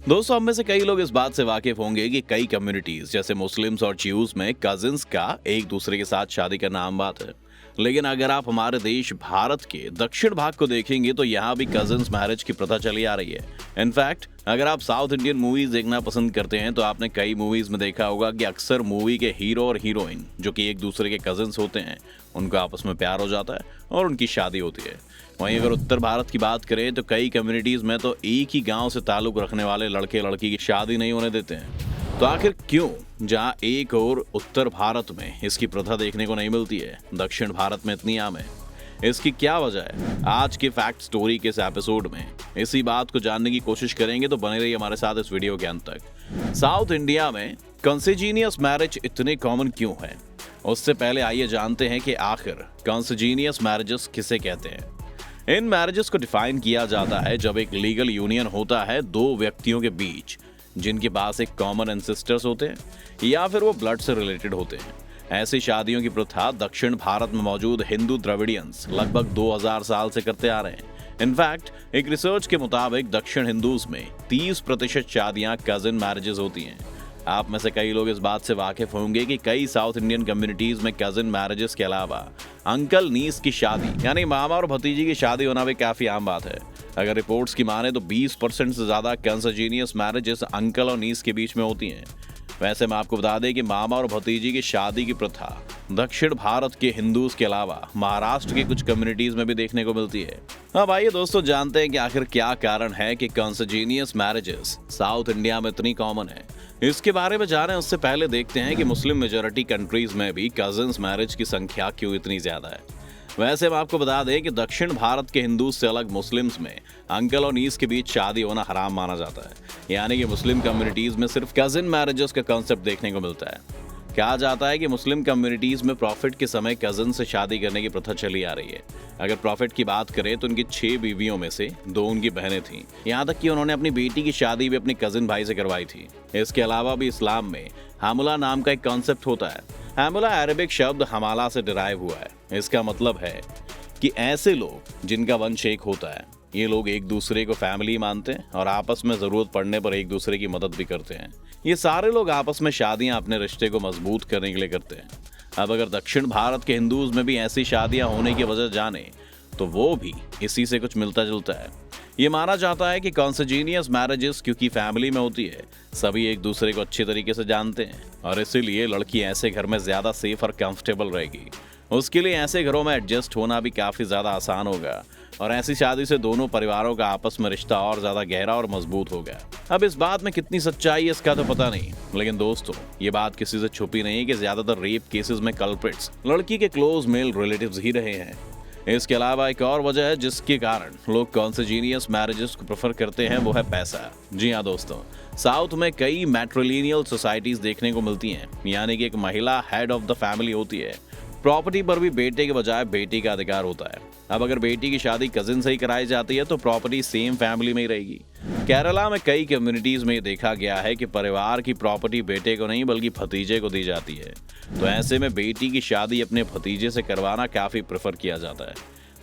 दोस्तों, हम में से कई लोग इस बात से वाकिफ होंगे कि कई कम्युनिटीज जैसे मुस्लिम्स और ज्यूज में कजिन्स का एक दूसरे के साथ शादी करना आम बात है। लेकिन अगर आप हमारे देश भारत के दक्षिण भाग को देखेंगे तो यहाँ भी कजिन्स मैरिज की प्रथा चली आ रही है। इनफैक्ट अगर आप साउथ इंडियन मूवीज देखना पसंद करते हैं तो आपने कई मूवीज में देखा होगा कि अक्सर मूवी के हीरो और हीरोइन जो कि एक दूसरे के कजिन्स होते हैं, उनका आपस में प्यार हो जाता है और उनकी शादी होती है। वहीं अगर उत्तर भारत की बात करें तो कई कम्युनिटीज में तो एक ही गांव से ताल्लुक रखने वाले लड़के लड़की की शादी नहीं होने देते हैं। तो आखिर क्यों, जहां एक और उत्तर भारत में इसकी प्रथा देखने को नहीं मिलती है, दक्षिण भारत में इतनी आम है? इसकी क्या वजह है? आज के फैक्ट स्टोरी के इस एपिसोड में इसी बात को जानने की कोशिश करेंगे, तो बने रहिए हमारे साथ इस वीडियो के अंत तक। साउथ इंडिया में कॉन्सेजीनियस मैरिज इतने कॉमन क्यों है? उससे पहले आइए जानते हैं कि आखिर कॉन्सेजीनियस मैरिजेस किसे कहते हैं। इन मैरिजेस को डिफाइन किया जाता है जब एक लीगल यूनियन होता है दो व्यक्तियों के बीच जिनके पास एक कॉमन एंसेस्टर्स होते हैं या फिर वो ब्लड से रिलेटेड होते हैं। ऐसी शादियों की प्रथा दक्षिण भारत में मौजूद हिंदू द्रविडियंस लगभग 2000 साल से करते आ रहे हैं। इनफैक्ट एक रिसर्च के मुताबिक दक्षिण हिंदूज में 30% शादियां कजिन मैरिजेस होती हैं। आप में से कई लोग इस बात से वाकिफ होंगे कि कई साउथ इंडियन कम्युनिटीज में कजिन मैरिजेस के अलावा अंकल नीस की शादी यानी मामा और भतीजी की शादी होना भी काफी आम बात है। अगर रिपोर्ट्स की माने तो 20% से ज्यादा कॉन्सेजीनियस मैरिजेस अंकल और नीस के बीच में होती हैं। वैसे मैं आपको बता दें कि मामा और भतीजी की शादी की प्रथा दक्षिण भारत के हिंदूज के अलावा महाराष्ट्र की कुछ कम्युनिटीज में भी देखने को मिलती है। अब आइए दोस्तों जानते हैं कि आखिर क्या कारण है कि कॉन्सेजीनियस मैरिजेस साउथ इंडिया में इतनी कॉमन है। इसके बारे में जानें उससे पहले देखते हैं कि मुस्लिम मेजॉरिटी कंट्रीज में भी कजिन्स मैरिज की संख्या क्यों इतनी ज्यादा है। वैसे मैं आपको बता दें कि दक्षिण भारत के हिंदूज से अलग मुस्लिम्स में अंकल और नीस के बीच शादी होना हराम माना जाता है। यानी कि मुस्लिम कम्युनिटीज में सिर्फ कजिन मैरिजेस का कॉन्सेप्ट देखने को मिलता है। कहा जाता है कि मुस्लिम कम्युनिटीज में प्रॉफिट के समय कजिन से शादी करने की प्रथा चली आ रही है। अगर प्रॉफिट की बात करें तो उनकी 6 बीवियों में से 2 उनकी बहनें थीं। यहाँ तक कि उन्होंने अपनी बेटी की शादी भी अपने कजिन भाई से करवाई थी। इसके अलावा भी इस्लाम में हामुला नाम का एक कॉन्सेप्ट होता है। हामुला अरबिक शब्द हमाला से डिराइव हुआ है। इसका मतलब है कि ऐसे लोग जिनका वंश एक होता है। ये लोग एक दूसरे को फैमिली मानते हैं और आपस में जरूरत पड़ने पर एक दूसरे की मदद भी करते हैं। ये सारे लोग आपस में शादियां अपने रिश्ते को मजबूत करने के लिए करते हैं। अब अगर दक्षिण भारत के हिंदूज में भी ऐसी शादियां होने की वजह जाने तो वो भी इसी से कुछ मिलता जुलता है। ये माना जाता है कि कॉन्सेजीनियस मैरिजेस क्योंकि फैमिली में होती है, सभी एक दूसरे को अच्छे तरीके से जानते हैं और इसीलिए लड़की ऐसे घर में ज्यादा सेफ और कंफर्टेबल रहेगी। उसके लिए ऐसे घरों में एडजस्ट होना भी काफी ज्यादा आसान होगा और ऐसी शादी से दोनों परिवारों का आपस में रिश्ता और ज्यादा गहरा और मजबूत होगा। अब इस बात में कितनी सच्चाई है इसका तो पता नहीं, लेकिन दोस्तों ये बात किसी से छुपी नहीं है कि ज्यादातर रेप केसेस में कल्प्रिट्स लड़की के क्लोज मेल रिलेटिव्स ही रहे हैं। इसके अलावा एक और वजह है जिसके कारण लोग कॉन्सेजीनियस मैरिजेस को प्रेफर करते हैं, वो है पैसा। जी हाँ दोस्तों, साउथ में कई मैट्रिलिनियल सोसाइटीज देखने को मिलती हैं, यानी कि एक महिला हेड ऑफ द फैमिली होती है। प्रॉपर्टी पर भी बेटे के बजाय बेटी का अधिकार होता है। अब अगर बेटी की शादी कजिन से ही कराई जाती है तो प्रॉपर्टी सेम फैमिली में ही रहेगी। केरला में कई कम्युनिटीज में ये देखा गया है कि परिवार की प्रॉपर्टी बेटे को नहीं बल्कि भतीजे को दी जाती है। तो ऐसे में बेटी की शादी अपने भतीजे से करवाना काफी प्रेफर किया जाता है।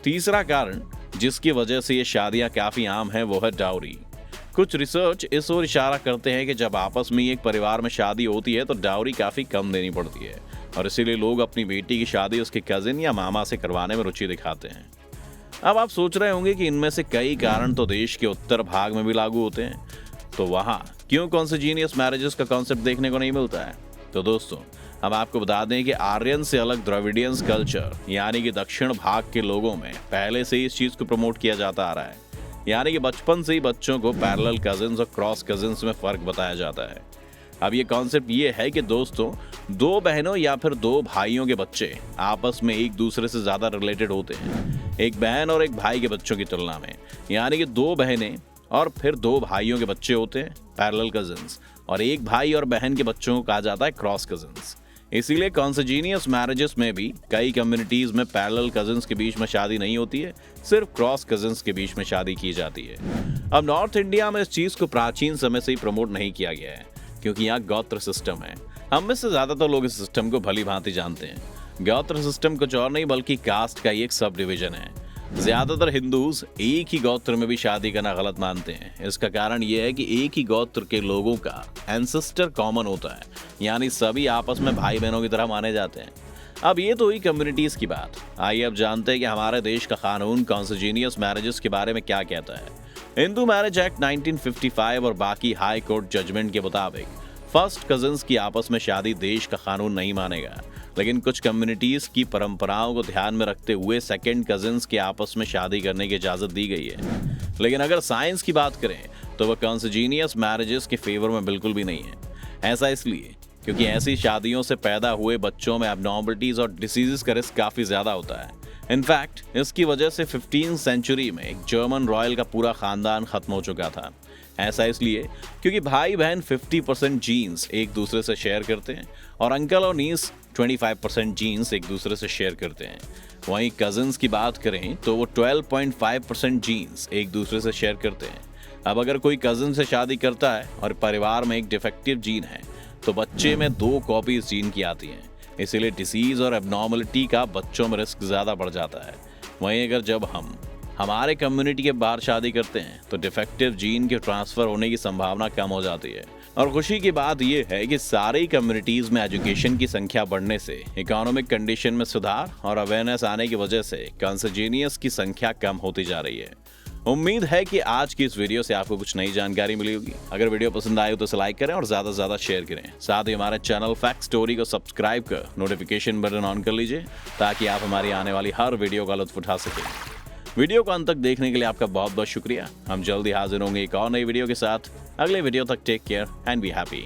तीसरा कारण जिसकी वजह से ये शादियां काफी आम है वो है डाउरी। कुछ रिसर्च इस ओर इशारा करते हैं कि जब आपस में एक परिवार में शादी होती है तो डाउरी काफी कम देनी पड़ती है और इसीलिए लोग अपनी बेटी की शादी उसके कजिन या मामा से करवाने में रुचि दिखाते हैं। अब आप सोच रहे होंगे कि इनमें से कई कारण तो देश के उत्तर भाग में भी लागू होते हैं, तो वहां क्यों कॉन्सेजीनियस मैरिजेस का कॉन्सेप्ट देखने को नहीं मिलता है? तो दोस्तों हम आपको बता दें कि आर्यन से अलग द्रविडियंस कल्चर यानी कि दक्षिण भाग के लोगों में पहले से ही इस चीज को प्रमोट किया जाता आ रहा है। यानी कि बचपन से ही बच्चों को पैरेलल कजिन्स और क्रॉस कजिन्स में फर्क बताया जाता है। अब ये कॉन्सेप्ट ये है कि दोस्तों 2 बहनों या फिर 2 भाइयों के बच्चे आपस में एक दूसरे से ज्यादा रिलेटेड होते हैं, एक बहन और एक भाई के बच्चों की तुलना में। यानी कि 2 बहनें और फिर 2 भाइयों के बच्चे होते हैं पैरेलल कजिन्स और एक भाई और बहन के बच्चों को कहा जाता है क्रॉस कजिन्स। इसीलिए कॉन्सेजीनियस मैरिजेस में भी कई कम्युनिटीज में पैरेलल कजिन्स के बीच में शादी नहीं होती है, सिर्फ क्रॉस कजिन्स के बीच में शादी की जाती है। अब नॉर्थ इंडिया में इस चीज को प्राचीन समय से ही प्रमोट नहीं किया गया है क्योंकि यहाँ गोत्र सिस्टम है। हम में से ज्यादातर लोग इस सिस्टम को भली भांति जानते हैं। गोत्र सिस्टम कुछ और नहीं बल्कि कास्ट का ही एक सब डिवीजन है। ज्यादातर हिंदूज एक ही गोत्र में भी शादी करना गलत मानते हैं। इसका कारण यह है कि एक ही गोत्र के लोगों का एंसेस्टर कॉमन होता है, यानी सभी आपस में भाई बहनों की तरह माने जाते हैं। अब ये तो हुई कम्युनिटीज की बात। आइए अब जानते हैं कि हमारे देश का कानून कॉन्सिजीनियस मैरिजेस के बारे में क्या कहता है। हिंदू मैरिज एक्ट 1955 और बाकी हाई कोर्ट जजमेंट के मुताबिक फर्स्ट कजिन्स की आपस में शादी देश का कानून नहीं मानेगा, लेकिन कुछ कम्युनिटीज की परंपराओं को ध्यान में रखते हुए सेकंड कजिन्स के आपस में शादी करने की इजाजत दी गई है। लेकिन अगर साइंस की बात करें तो वह कॉन्सिजीनियस मैरिजेस के फेवर में बिल्कुल भी नहीं है। ऐसा इसलिए क्योंकि ऐसी शादियों से पैदा हुए बच्चों में एब्नॉर्मलिटीज और डिसीजेस का रिस्क काफी ज्यादा होता है। इनफैक्ट इसकी वजह से 15वीं सेंचुरी में एक जर्मन रॉयल का पूरा खानदान खत्म हो चुका था। ऐसा इसलिए क्योंकि भाई बहन 50% जीन्स एक दूसरे से शेयर करते हैं और अंकल और नीस 25% जीन्स एक दूसरे से शेयर करते हैं। वहीं कजिन्स की बात करें तो वो 12.5% जीन्स एक दूसरे से शेयर करते हैं। अब अगर कोई कजिन से शादी करता है और परिवार में एक डिफेक्टिव जीन है तो बच्चे में 2 कॉपीज जीन की आती हैं। इसीलिए डिसीज और एब्नॉर्मलिटी का बच्चों में रिस्क ज्यादा बढ़ जाता है। वहीं अगर जब हम हमारे कम्युनिटी के बाहर शादी करते हैं तो डिफेक्टिव जीन के ट्रांसफर होने की संभावना कम हो जाती है। और खुशी की बात यह है कि सारी कम्युनिटीज में एजुकेशन की संख्या बढ़ने से, इकोनॉमिक कंडीशन में सुधार और अवेयरनेस आने की वजह से कॉन्सिजीनियस की संख्या कम होती जा रही है। उम्मीद है कि आज की इस वीडियो से आपको कुछ नई जानकारी मिली होगी। अगर वीडियो पसंद आए तो इसे लाइक करें और ज्यादा से ज्यादा शेयर करें। साथ ही हमारे चैनल फैक्ट स्टोरी को सब्सक्राइब कर नोटिफिकेशन बटन ऑन कर लीजिए ताकि आप हमारी आने वाली हर वीडियो का लुत्फ उठा सकें। वीडियो को अंत तक देखने के लिए आपका बहुत बहुत शुक्रिया। हम जल्दी हाजिर होंगे एक और नई वीडियो के साथ। अगले वीडियो तक take care and be happy.